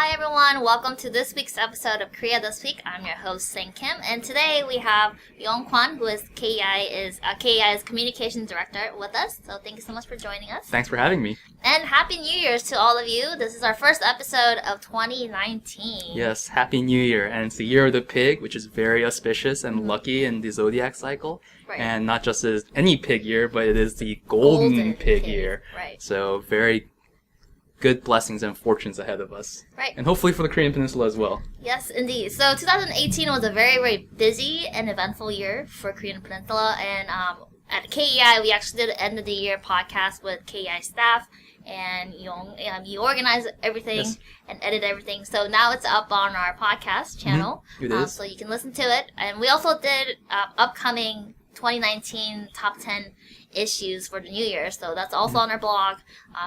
Hi everyone, welcome to this week's episode of Korea This Week. I'm your host, Sang Kim, and today we have Yong Kwon, who is KEI's Communications Director, with us. So thank you so much for joining us. Thanks for having me. And Happy New Year's to all of you. This is our first episode of 2019. Yes, Happy New Year. And it's the year of the pig, which is very auspicious and lucky in the zodiac cycle. Right. And not just as any pig year, but it is the golden pig year. Right. So very good blessings and fortunes ahead of us. Right. And hopefully for the Korean Peninsula as well. Yes, indeed. So 2018 was a very, very busy and eventful year for Korean Peninsula. And at KEI, we actually did an end of the year podcast with KEI staff. And Yong, you organize everything and edit everything. So now it's up on our podcast channel. It is. So you can listen to it. And we also did upcoming 2019 top 10 issues for the new year. So that's also on our blog.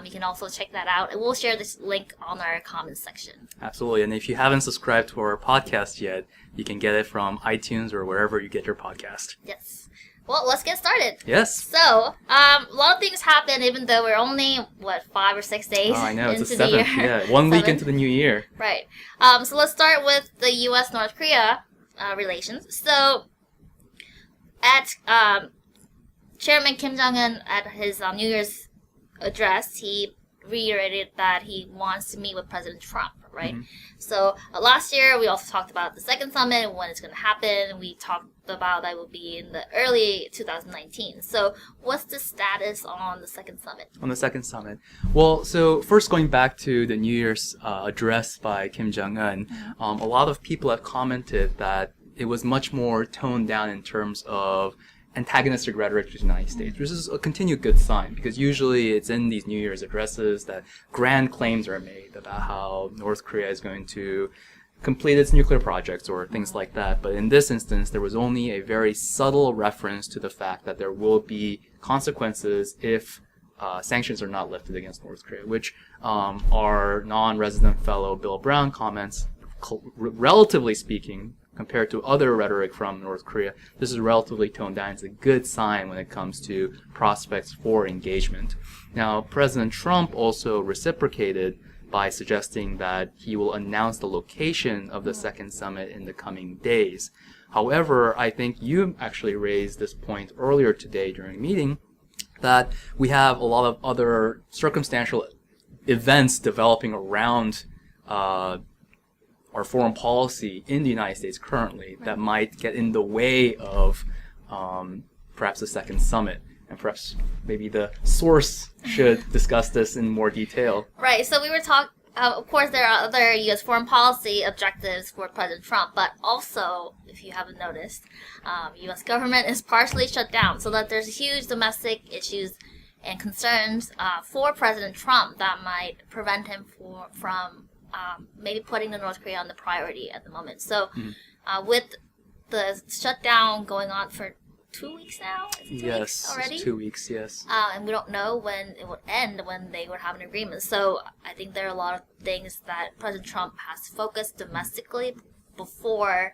You can also check that out. And we'll share this link on our comments section. Absolutely. And if you haven't subscribed to our podcast yet, you can get it from iTunes or wherever you get your podcast. Yes. Well, let's get started. Yes. So, a lot of things happened, even though we're only, 5 or 6 days Oh, I know. It's into the 7th. the year. Yeah, 1 week into the new year. Right. So let's start with the U.S. North Korea relations. So, at Chairman Kim Jong-un, at his New Year's address, he reiterated that he wants to meet with President Trump, right? So last year, we also talked about the second summit, when it's going to happen. We talked about that will be in the early 2019. So what's the status on the second summit? On the second summit. Well, so first going back to the New Year's address by Kim Jong-un, a lot of people have commented that it was much more toned down in terms of antagonistic rhetoric to the United States, which is a continued good sign, because usually it's in these New Year's addresses that grand claims are made about how North Korea is going to complete its nuclear projects or things like that. But in this instance, there was only a very subtle reference to the fact that there will be consequences if sanctions are not lifted against North Korea, which our non-resident fellow Bill Brown comments, relatively speaking, compared to other rhetoric from North Korea, this is relatively toned down. It's a good sign when it comes to prospects for engagement. Now, President Trump also reciprocated by suggesting that he will announce the location of the second summit in the coming days. However, I think you actually raised this point earlier today during a meeting, that we have a lot of other circumstantial events developing around our foreign policy in the United States currently that might get in the way of perhaps the second summit. And perhaps maybe the source should discuss this in more detail. Right. So we were talking, of course, there are other U.S. foreign policy objectives for President Trump, but also, if you haven't noticed, U.S. government is partially shut down, so that there's huge domestic issues and concerns for President Trump that might prevent him from maybe putting the North Korea on the priority at the moment. So with the shutdown going on for 2 weeks now? Is it 2 weeks already? 2 weeks, yes. And we don't know when it would end, when they would have an agreement. So I think there are a lot of things that President Trump has to focus domestically before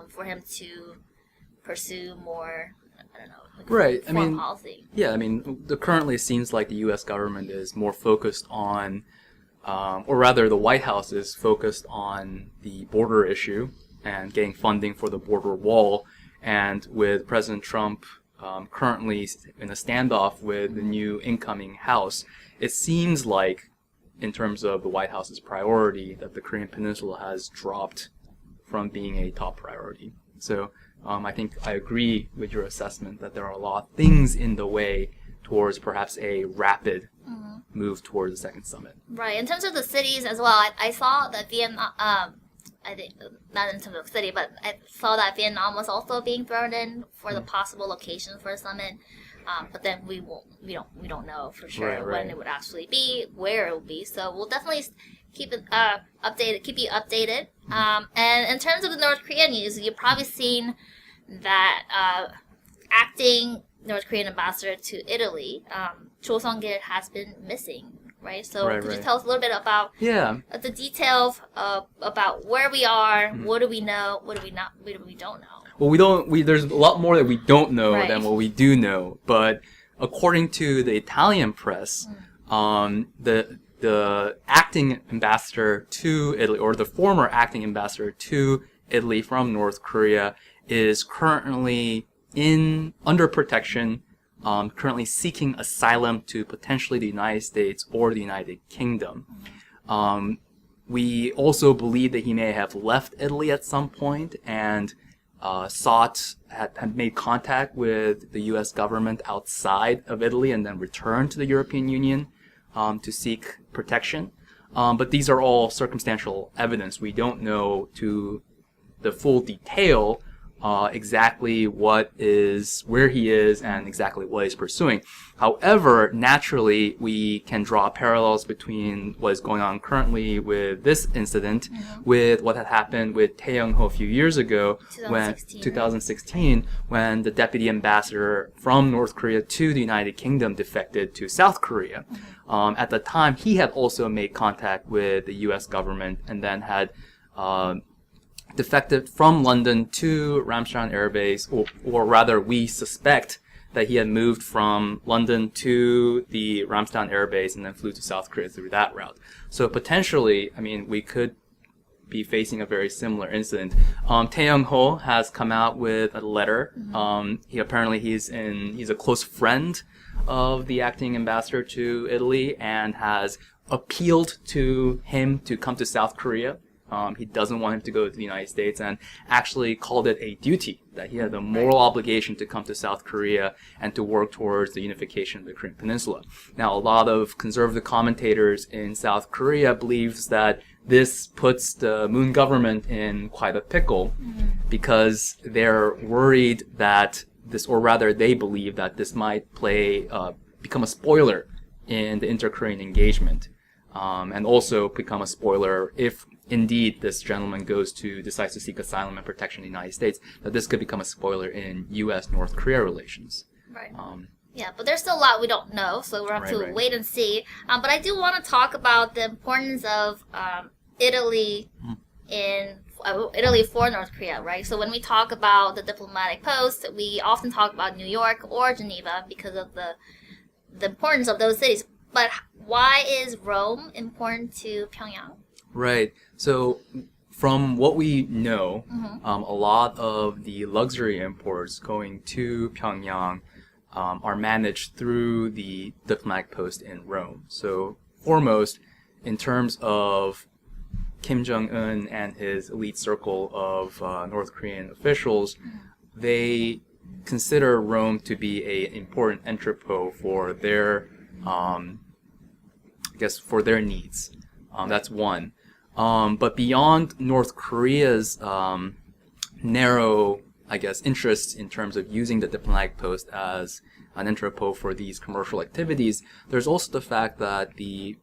for him to pursue more, I don't know, right. foreign policy. Yeah, currently it seems like the U.S. government is more focused on or rather the White House is focused on the border issue and getting funding for the border wall. And with President Trump currently in a standoff with the new incoming House, it seems like, in terms of the White House's priority, that the Korean Peninsula has dropped from being a top priority. So I think I agree with your assessment that there are a lot of things in the way towards perhaps a rapid move towards the second summit. Right. In terms of the cities as well, I saw that Vietnam, I think, not in terms of city, but I saw that Vietnam was also being thrown in for the possible location for a summit. But then we don't know for sure when it would actually be, where it will be. So we'll definitely keep you updated. And in terms of the North Korean news, you've probably seen that acting North Korean ambassador to Italy, Cho Sung-gil, has been missing, right? So could you tell us a little bit about the details about where we are, what do we know, what do we don't know? Well, there's a lot more that we don't know than what we do know. But according to the Italian press, the acting ambassador to Italy, or the former acting ambassador to Italy from North Korea, is currently under protection, currently seeking asylum to potentially the United States or the United Kingdom. We also believe that he may have left Italy at some point and had made contact with the U.S. government outside of Italy and then returned to the European Union to seek protection. But these are all circumstantial evidence. We don't know to the full detail exactly where he is and exactly what he's pursuing. However, naturally, we can draw parallels between what is going on currently with this incident with what had happened with Tae Young-ho a few years ago, 2016, when the deputy ambassador from North Korea to the United Kingdom defected to South Korea. At the time, he had also made contact with the U.S. government and then had defected from London to Ramstein Air Base, or rather, we suspect that he had moved from London to the Ramstein Air Base and then flew to South Korea through that route. So potentially, I mean, we could be facing a very similar incident. Tae Young-ho has come out with a letter. He's a close friend of the acting ambassador to Italy and has appealed to him to come to South Korea. He doesn't want him to go to the United States and actually called it a duty, that he had a moral obligation to come to South Korea and to work towards the unification of the Korean Peninsula. Now, a lot of conservative commentators in South Korea believes that this puts the Moon government in quite a pickle because they're worried that they believe that this might become a spoiler in the inter-Korean engagement, and also become a spoiler if indeed this gentleman decides to seek asylum and protection in the United States, that this could become a spoiler in U.S. North Korea relations. Right. Yeah, but there's still a lot we don't know, so we'll have to wait and see. But I do want to talk about the importance of Italy Italy for North Korea, right? So when we talk about the diplomatic post, we often talk about New York or Geneva because of the importance of those cities. But why is Rome important to Pyongyang? Right. So from what we know, a lot of the luxury imports going to Pyongyang are managed through the diplomatic post in Rome. So foremost, in terms of Kim Jong-un and his elite circle of North Korean officials, they consider Rome to be an important entrepot for their, for their needs. That's one. But beyond North Korea's narrow, interests in terms of using the diplomatic post as an entrepot for these commercial activities, there's also the fact that the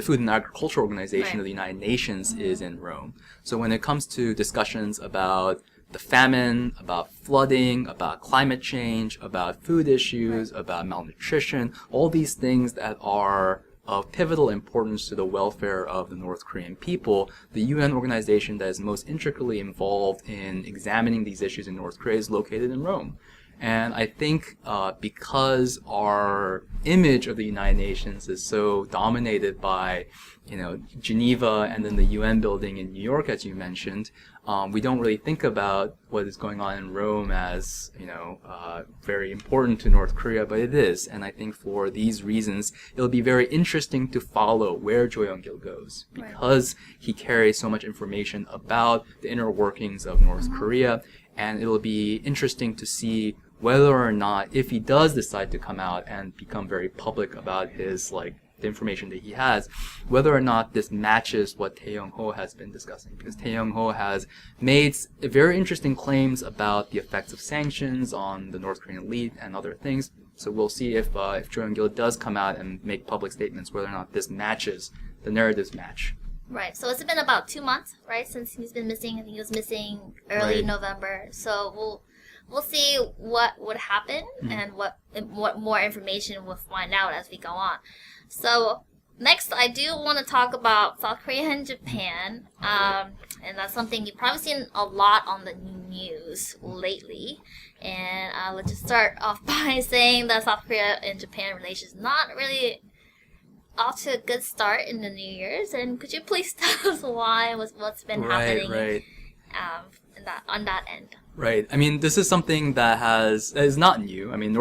Food and Agriculture Organization of the United Nations is in Rome. So when it comes to discussions about the famine, about flooding, about climate change, about food issues, about malnutrition, all these things that are of pivotal importance to the welfare of the North Korean people, the UN organization that is most intricately involved in examining these issues in North Korea is located in Rome. And I think because our image of the United Nations is so dominated by, Geneva and then the UN building in New York, as you mentioned, we don't really think about what is going on in Rome as, very important to North Korea, but it is. And I think for these reasons, it'll be very interesting to follow where Jo Young-gil goes, because he carries so much information about the inner workings of North Korea, and it'll be interesting to see whether or not, if he does decide to come out and become very public about his, the information that he has, whether or not this matches what Tae Young-ho has been discussing. Because Tae Young-ho has made very interesting claims about the effects of sanctions on the North Korean elite and other things. So we'll see if Jo Young-gil does come out and make public statements, whether or not this matches, the narratives match. Right. So it's been about 2 months, right, since he's been missing. I think he was missing early November. So we'll see what would happen and what more information we'll find out as we go on. So next, I do want to talk about South Korea and Japan, and that's something you've probably seen a lot on the news lately. And let's just start off by saying that South Korea and Japan relations not really off to a good start in the New Year's, and could you please tell us why, what's been happening Right. on that end? Right. I mean, this is something that is not new. I mean,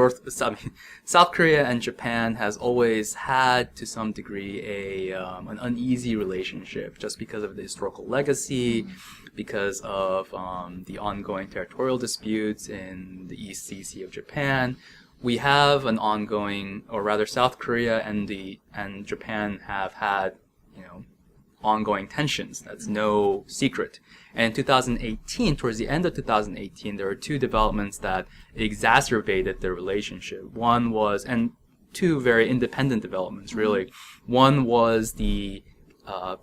South Korea and Japan has always had, to some degree, an uneasy relationship, just because of the historical legacy, because of the ongoing territorial disputes in the East Sea of Japan. We have an ongoing, or rather, South Korea and Japan have had, ongoing tensions. That's no secret. And in 2018, towards the end of 2018, there were two developments that exacerbated the relationship. One was, and two very independent developments, really. One was the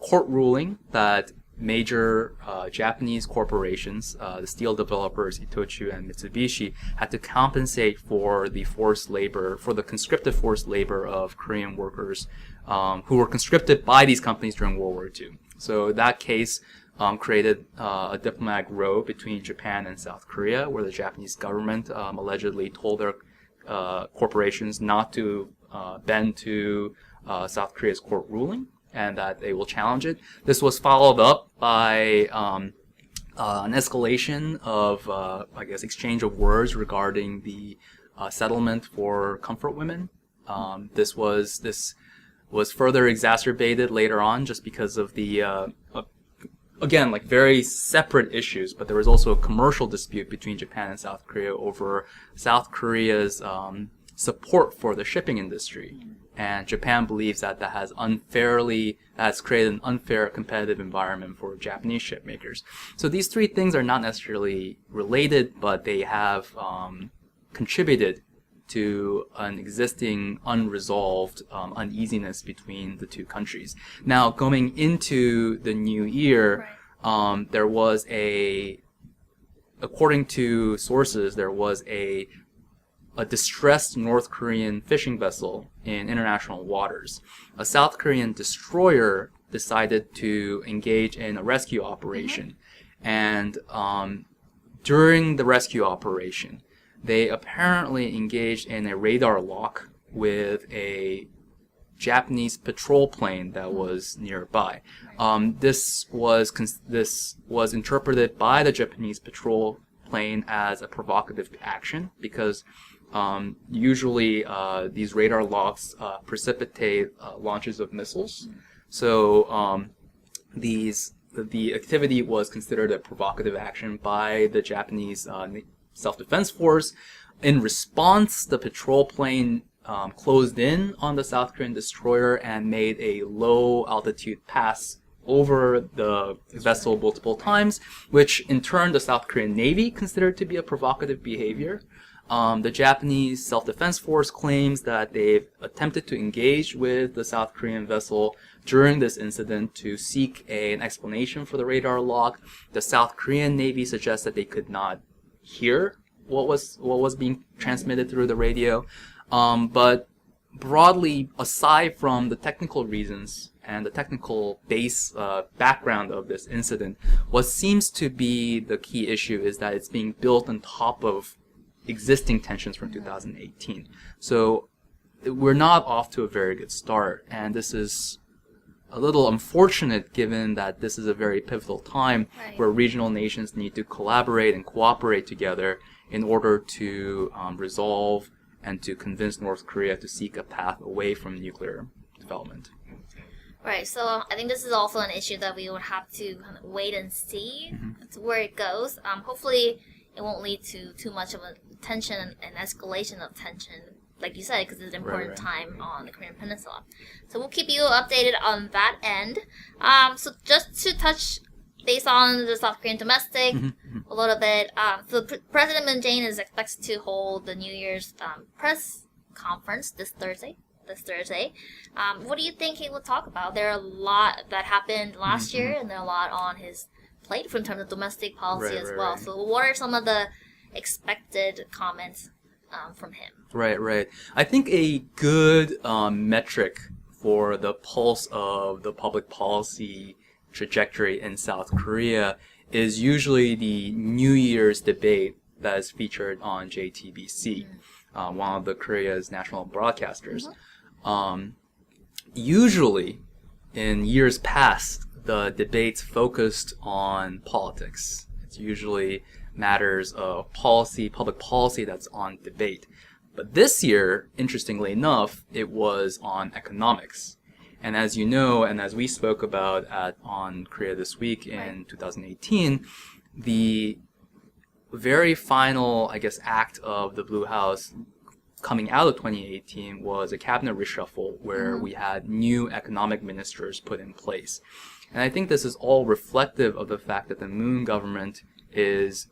court ruling that major Japanese corporations, the steel developers Itochu and Mitsubishi, had to compensate for the conscripted forced labor of Korean workers who were conscripted by these companies during World War II. So that case created a diplomatic row between Japan and South Korea, where the Japanese government allegedly told their corporations not to bend to South Korea's court ruling, and that they will challenge it. This was followed up by an escalation of, exchange of words regarding the settlement for comfort women. This was further exacerbated later on, just because of the again, like very separate issues, but there was also a commercial dispute between Japan and South Korea over South Korea's support for the shipping industry. And Japan believes that has created an unfair competitive environment for Japanese ship makers. So these three things are not necessarily related, but they have contributed to an existing unresolved uneasiness between the two countries. Now, going into the new year, there was according to sources, there was a distressed North Korean fishing vessel in international waters. A South Korean destroyer decided to engage in a rescue operation. And during the rescue operation, they apparently engaged in a radar lock with a Japanese patrol plane that was nearby. This was interpreted by the Japanese patrol plane as a provocative action, because usually these radar locks precipitate launches of missiles. So the activity was considered a provocative action by the Japanese self-defense force. In response, the patrol plane closed in on the South Korean destroyer and made a low-altitude pass over the vessel multiple times, which in turn the South Korean Navy considered to be a provocative behavior. The Japanese self-defense force claims that they've attempted to engage with the South Korean vessel during this incident to seek an explanation for the radar lock. The South Korean Navy suggests that they could not hear what was being transmitted through the radio. But broadly, aside from the technical reasons and the technical background of this incident, what seems to be the key issue is that it's being built on top of existing tensions from 2018. So we're not off to a very good start, and this is a little unfortunate given that this is a very pivotal time where regional nations need to collaborate and cooperate together in order to resolve and to convince North Korea to seek a path away from nuclear development. Right, so I think this is also an issue that we would have to kind of wait and see where it goes. Hopefully it won't lead to too much of a tension and escalation of tension, like you said, because it's an important time on the Korean Peninsula. So we'll keep you updated on that end. So just to touch based on the South Korean domestic a little bit, so President Moon Jae-in is expected to hold the New Year's press conference this Thursday. What do you think he will talk about? There are a lot that happened last year, and there are a lot on his plate in terms of domestic policy as well. So what are some of the expected comments from him? Right. I think a good metric for the pulse of the public policy trajectory in South Korea is usually the New Year's debate that is featured on JTBC, one of the Korea's national broadcasters. usually, in years past, the debates focused on politics. It's usually matters of policy, public policy that's on debate. But this year, interestingly enough, it was on economics. And as you know, and as we spoke about on Korea This Week in 2018, the very final, I guess, act of the Blue House coming out of 2018 was a cabinet reshuffle where we had new economic ministers put in place. And I think this is all reflective of the fact that the Moon government is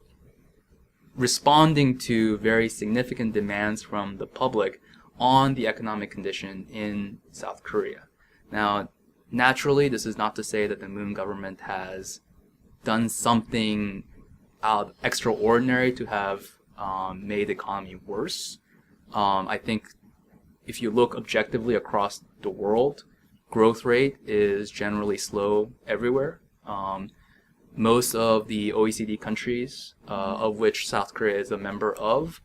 responding to very significant demands from the public on the economic condition in South Korea. Now, naturally, this is not to say that the Moon government has done something extraordinary to have made the economy worse. I think if you look objectively across the world, growth rate is generally slow everywhere. Most of the OECD countries, of which South Korea is a member of,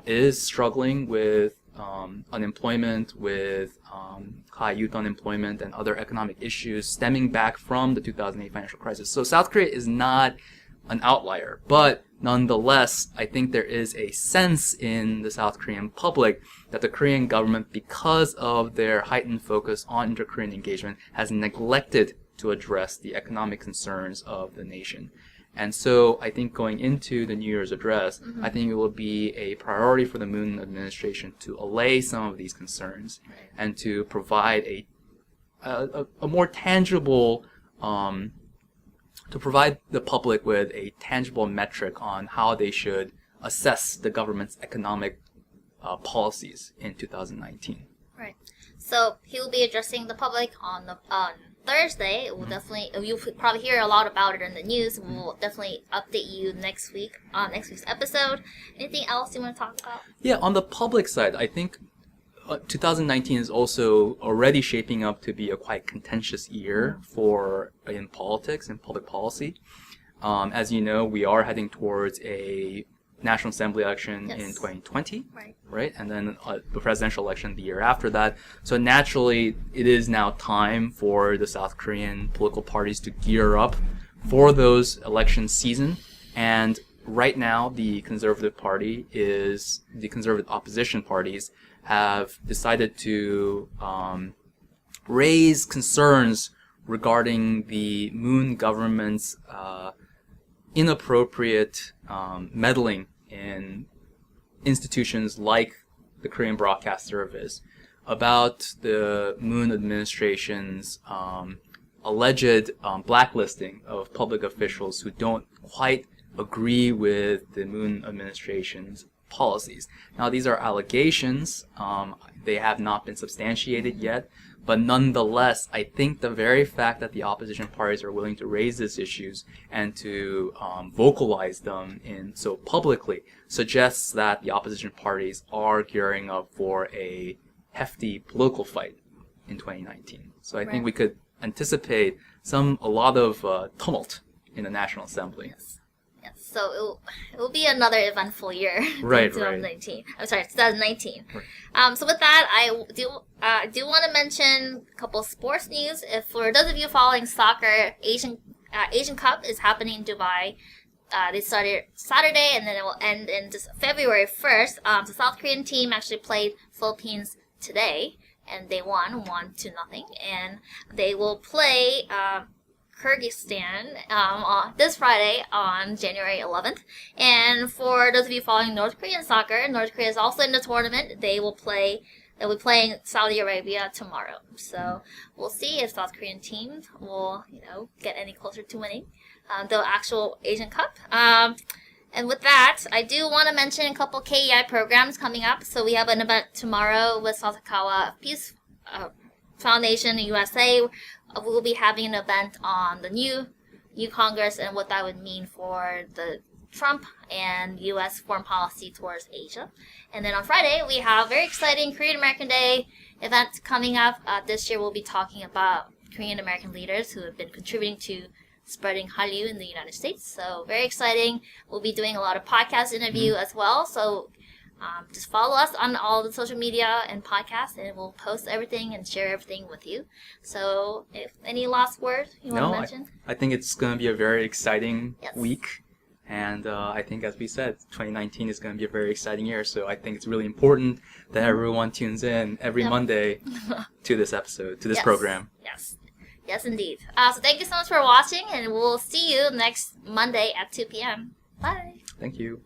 is struggling with unemployment, with high youth unemployment and other economic issues stemming back from the 2008 financial crisis. So South Korea is not an outlier, but nonetheless, I think there is a sense in the South Korean public that the Korean government, because of their heightened focus on inter-Korean engagement, has neglected to address the economic concerns of the nation. And so I think going into the New Year's address, I think it will be a priority for the Moon administration to allay some of these concerns and to provide a more tangible, to provide the public with a tangible metric on how they should assess the government's economic policies in 2019. Right. So he will be addressing the public on Thursday. We'll definitely, you'll probably hear a lot about it in the news. We'll definitely update you next week on next week's episode. Anything else you want to talk about? Yeah, on the public side, I think 2019 is also already shaping up to be a quite contentious year in politics and public policy. As you know, we are heading towards a National Assembly election in 2020, right? And then the presidential election the year after that. So naturally, it is now time for the South Korean political parties to gear up for those election season. And right now, the conservative opposition parties have decided to raise concerns regarding the Moon government's inappropriate meddling in institutions like the Korean Broadcast Service, about the Moon administration's alleged blacklisting of public officials who don't quite agree with the Moon administration's policies. Now, these are allegations. They have not been substantiated yet. But nonetheless, I think the very fact that the opposition parties are willing to raise these issues and to vocalize them so publicly suggests that the opposition parties are gearing up for a hefty political fight in 2019. So I think we could anticipate a lot of tumult in the National Assembly. Yes, so it will be another eventful year in 2019. I'm sorry, 2019. So with that, I do want to mention a couple of sports news. If for those of you following soccer, Asian Cup is happening in Dubai. They started Saturday and then it will end in just February 1st. The South Korean team actually played Philippines today and they won 1-0, and they will play Kyrgyzstan this Friday on January 11th. And for those of you following North Korean soccer, North Korea is also in the tournament. They'll be playing Saudi Arabia tomorrow. So we'll see if South Korean team will, get any closer to winning the actual Asian Cup. And with that, I do want to mention a couple KEI programs coming up. So we have an event tomorrow with Sasakawa Peace Foundation in USA. We'll be having an event on the new Congress and what that would mean for the Trump and U.S. foreign policy towards Asia. And then on Friday, we have a very exciting Korean American Day event coming up. This year, we'll be talking about Korean American leaders who have been contributing to spreading Hallyu in the United States. So very exciting. We'll be doing a lot of podcast interview as well. So Just follow us on all the social media and podcasts, and we'll post everything and share everything with you. So, if any last words you want to mention? I think it's going to be a very exciting Yes. week. And I think, as we said, 2019 is going to be a very exciting year. So I think it's really important that everyone tunes in every Monday to this episode, to this program. Yes, indeed. So thank you so much for watching, and we'll see you next Monday at 2 p.m. Bye. Thank you.